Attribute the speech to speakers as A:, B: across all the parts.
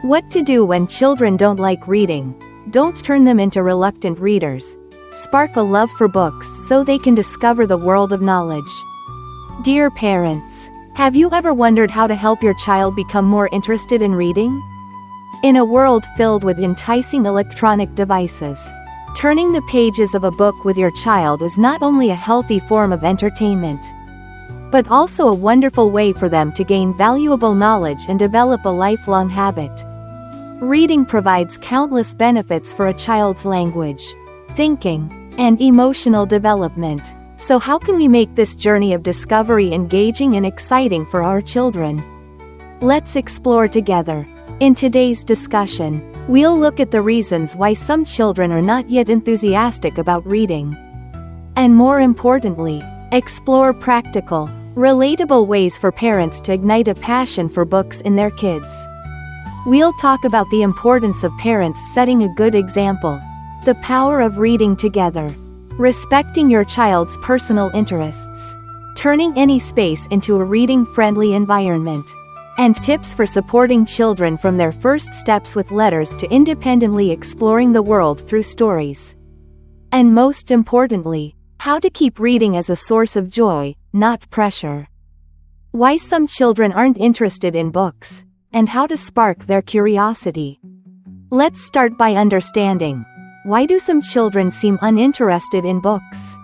A: What to do when children don't like reading. Don't turn them into reluctant readers. Spark a love for books so they can discover the world of knowledge. Dear parents, have you ever wondered how to help your child become more interested in reading? In a world filled with enticing electronic devices, turning the pages of a book with your child is not only a healthy form of entertainment, but also a wonderful way for them to gain valuable knowledge and develop a lifelong habit. Reading provides countless benefits for a child's language, thinking, and emotional development. So how can we make this journey of discovery engaging and exciting for our children? Let's explore together. In today's discussion, we'll look at the reasons why some children are not yet enthusiastic about reading. And more importantly, explore practical, relatable ways for parents to ignite a passion for books in their kids. We'll talk about the importance of parents setting a good example, the power of reading together, respecting your child's personal interests, turning any space into a reading-friendly environment, and tips for supporting children from their first steps with letters to independently exploring the world through stories. And most importantly, how to keep reading as a source of joy, not pressure. Why some children aren't interested in books, and how to spark their curiosity. Let's start by understanding, why do some children seem uninterested in books?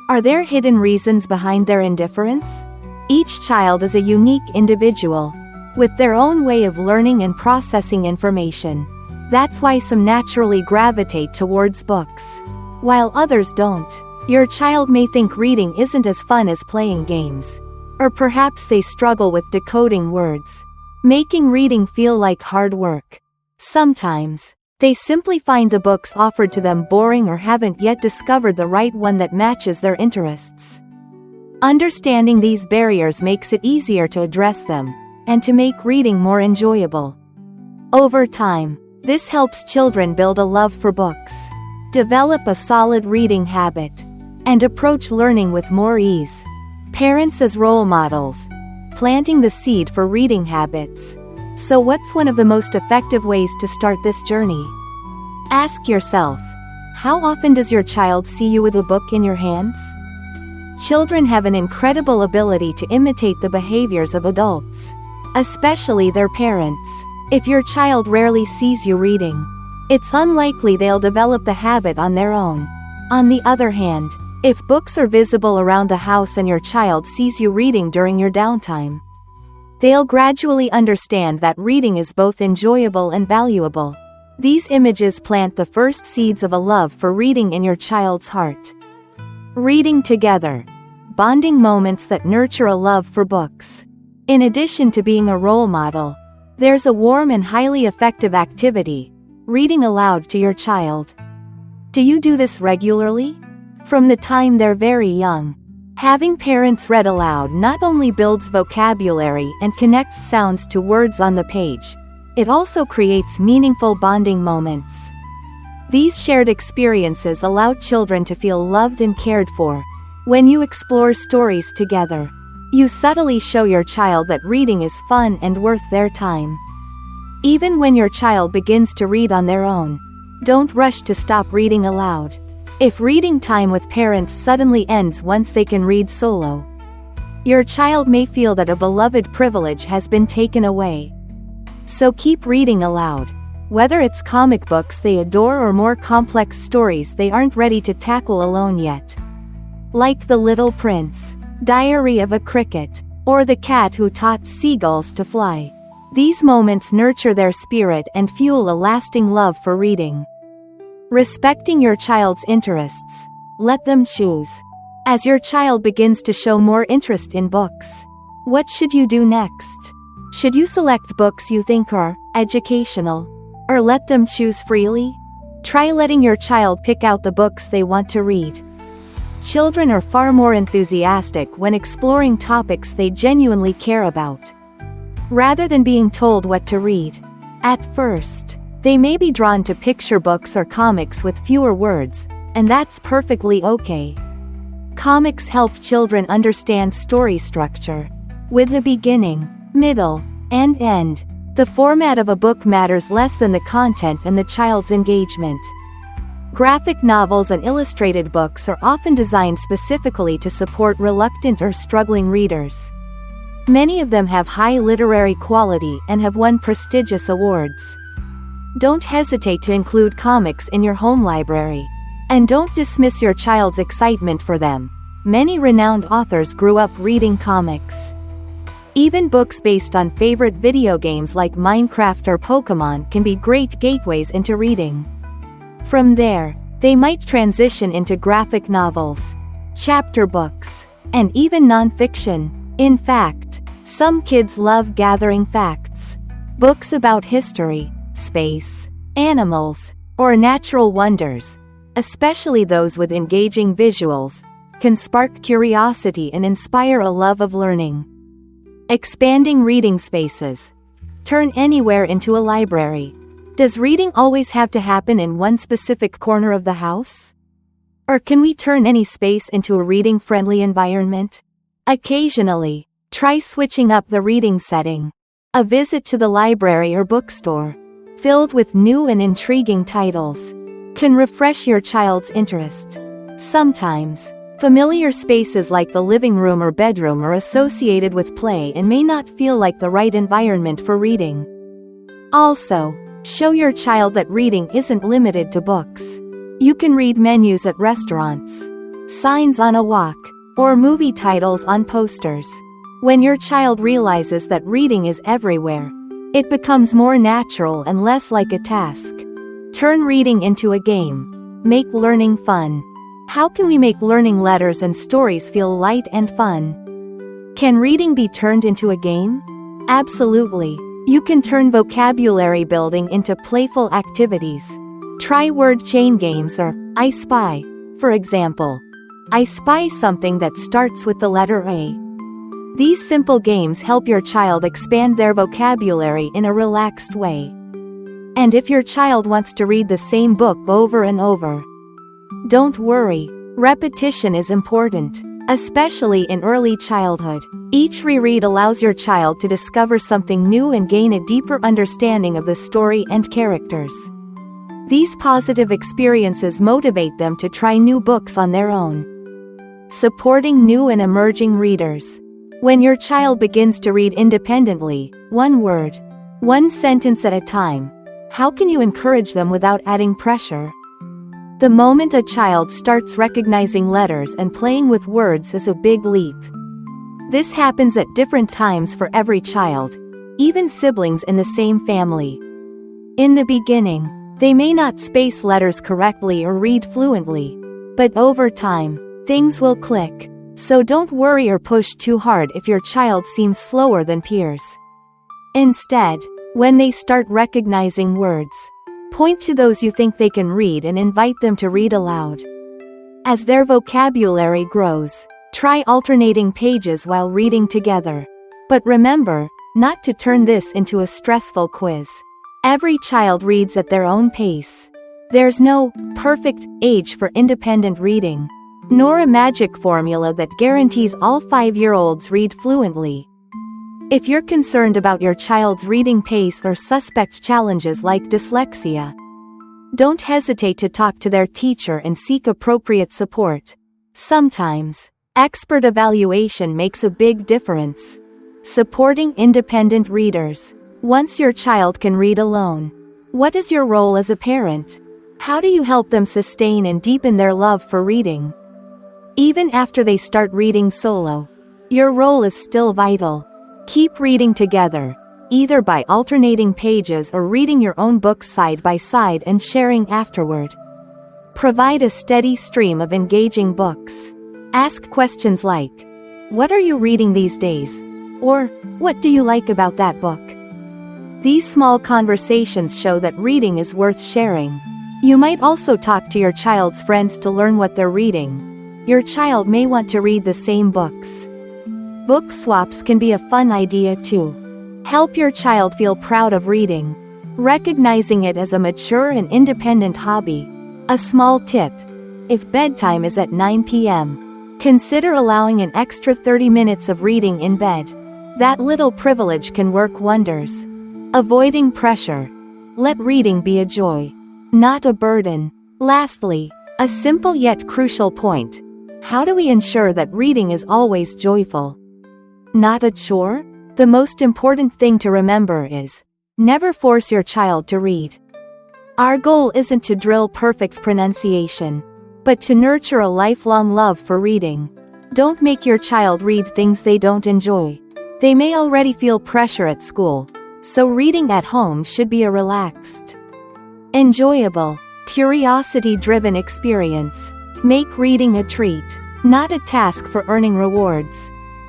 A: Are there hidden reasons behind their indifference? Each child is a unique individual, with their own way of learning and processing information. That's why some naturally gravitate towards books, while others don't. Your child may think reading isn't as fun as playing games. Or perhaps they struggle with decoding words, making reading feel like hard work. Sometimes, they simply find the books offered to them boring or haven't yet discovered the right one that matches their interests. Understanding these barriers makes it easier to address them, and to make reading more enjoyable. Over time, this helps children build a love for books, develop a solid reading habit, and approach learning with more ease. Parents as role models, planting the seed for reading habits. So what's one of the most effective ways to start this journey? Ask yourself, how often does your child see you with a book in your hands? Children have an incredible ability to imitate the behaviors of adults, especially their parents. If your child rarely sees you reading, it's unlikely they'll develop the habit on their own. On the other hand, if books are visible around the house and your child sees you reading during your downtime, they'll gradually understand that reading is both enjoyable and valuable. These images plant the first seeds of a love for reading in your child's heart. Reading together. Bonding moments that nurture a love for books. In addition to being a role model, there's a warm and highly effective activity, reading aloud to your child. Do you do this regularly? From the time they're very young. Having parents read aloud not only builds vocabulary and connects sounds to words on the page, it also creates meaningful bonding moments. These shared experiences allow children to feel loved and cared for. When you explore stories together, you subtly show your child that reading is fun and worth their time. Even when your child begins to read on their own, don't rush to stop reading aloud. If reading time with parents suddenly ends once they can read solo, your child may feel that a beloved privilege has been taken away. So keep reading aloud, whether it's comic books they adore or more complex stories they aren't ready to tackle alone yet. Like The Little Prince, Diary of a Cricket, or The Cat Who Taught Seagulls to Fly. These moments nurture their spirit and fuel a lasting love for reading. Respecting your child's interests. Let them choose. As your child begins to show more interest in books, what should you do next? Should you select books you think are educational, or let them choose freely? Try letting your child pick out the books they want to read. Children are far more enthusiastic when exploring topics they genuinely care about, rather than being told what to read. At first, they may be drawn to picture books or comics with fewer words, and that's perfectly okay. Comics help children understand story structure, with the beginning, middle, and end. The format of a book matters less than the content and the child's engagement. Graphic novels and illustrated books are often designed specifically to support reluctant or struggling readers. Many of them have high literary quality and have won prestigious awards. Don't hesitate to include comics in your home library. And don't dismiss your child's excitement for them. Many renowned authors grew up reading comics. Even books based on favorite video games like Minecraft or Pokemon can be great gateways into reading. From there, they might transition into graphic novels, chapter books, and even non-fiction. In fact, some kids love gathering facts. Books about history, space, animals, or natural wonders, especially those with engaging visuals, can spark curiosity and inspire a love of learning. Expanding reading spaces. Turn anywhere into a library. Does reading always have to happen in one specific corner of the house? Or can we turn any space into a reading-friendly environment? Occasionally, try switching up the reading setting. A visit to the library or bookstore, filled with new and intriguing titles, can refresh your child's interest. Sometimes, familiar spaces like the living room or bedroom are associated with play and may not feel like the right environment for reading. Also, show your child that reading isn't limited to books. You can read menus at restaurants, signs on a walk, or movie titles on posters. When your child realizes that reading is everywhere, it becomes more natural and less like a task. Turn reading into a game. Make learning fun. How can we make learning letters and stories feel light and fun? Can reading be turned into a game? Absolutely. You can turn vocabulary building into playful activities. Try word chain games or I spy, for example. I spy something that starts with the letter A. These simple games help your child expand their vocabulary in a relaxed way. And if your child wants to read the same book over and over, don't worry. Repetition is important, especially in early childhood. Each reread allows your child to discover something new and gain a deeper understanding of the story and characters. These positive experiences motivate them to try new books on their own. Supporting new and emerging readers. When your child begins to read independently, one word, one sentence at a time, how can you encourage them without adding pressure? The moment a child starts recognizing letters and playing with words is a big leap. This happens at different times for every child, even siblings in the same family. In the beginning, they may not space letters correctly or read fluently, but over time, things will click. So don't worry or push too hard if your child seems slower than peers. Instead, when they start recognizing words, point to those you think they can read and invite them to read aloud. As their vocabulary grows, try alternating pages while reading together. But remember, not to turn this into a stressful quiz. Every child reads at their own pace. There's no perfect age for independent reading, nor a magic formula that guarantees all 5-year-olds read fluently. If you're concerned about your child's reading pace or suspect challenges like dyslexia, don't hesitate to talk to their teacher and seek appropriate support. Sometimes, expert evaluation makes a big difference. Supporting independent readers. Once your child can read alone, what is your role as a parent? How do you help them sustain and deepen their love for reading? Even after they start reading solo, your role is still vital. Keep reading together, either by alternating pages or reading your own books side by side and sharing afterward. Provide a steady stream of engaging books. Ask questions like, "What are you reading these days?" Or, "What do you like about that book?" These small conversations show that reading is worth sharing. You might also talk to your child's friends to learn what they're reading. Your child may want to read the same books. Book swaps can be a fun idea too. Help your child feel proud of reading, recognizing it as a mature and independent hobby. A small tip: if bedtime is at 9 p.m., consider allowing an extra 30 minutes of reading in bed. That little privilege can work wonders. Avoiding pressure. Let reading be a joy, not a burden. Lastly, a simple yet crucial point. How do we ensure that reading is always joyful? Not a chore? The most important thing to remember is, never force your child to read. Our goal isn't to drill perfect pronunciation, but to nurture a lifelong love for reading. Don't make your child read things they don't enjoy. They may already feel pressure at school, so reading at home should be a relaxed, enjoyable, curiosity-driven experience. Make reading a treat, not a task for earning rewards.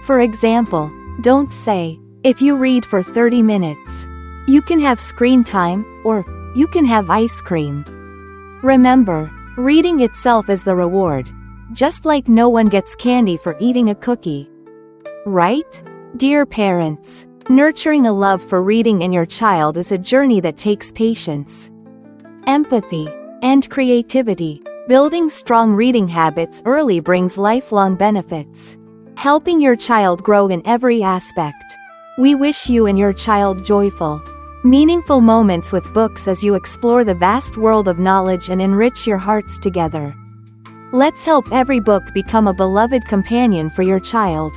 A: For example, don't say, "If you read for 30 minutes, you can have screen time," or "You can have ice cream." Remember, reading itself is the reward, just like no one gets candy for eating a cookie. Right? Dear parents, nurturing a love for reading in your child is a journey that takes patience, empathy, and creativity. Building strong reading habits early brings lifelong benefits, helping your child grow in every aspect. We wish you and your child joyful, meaningful moments with books as you explore the vast world of knowledge and enrich your hearts together. Let's help every book become a beloved companion for your child.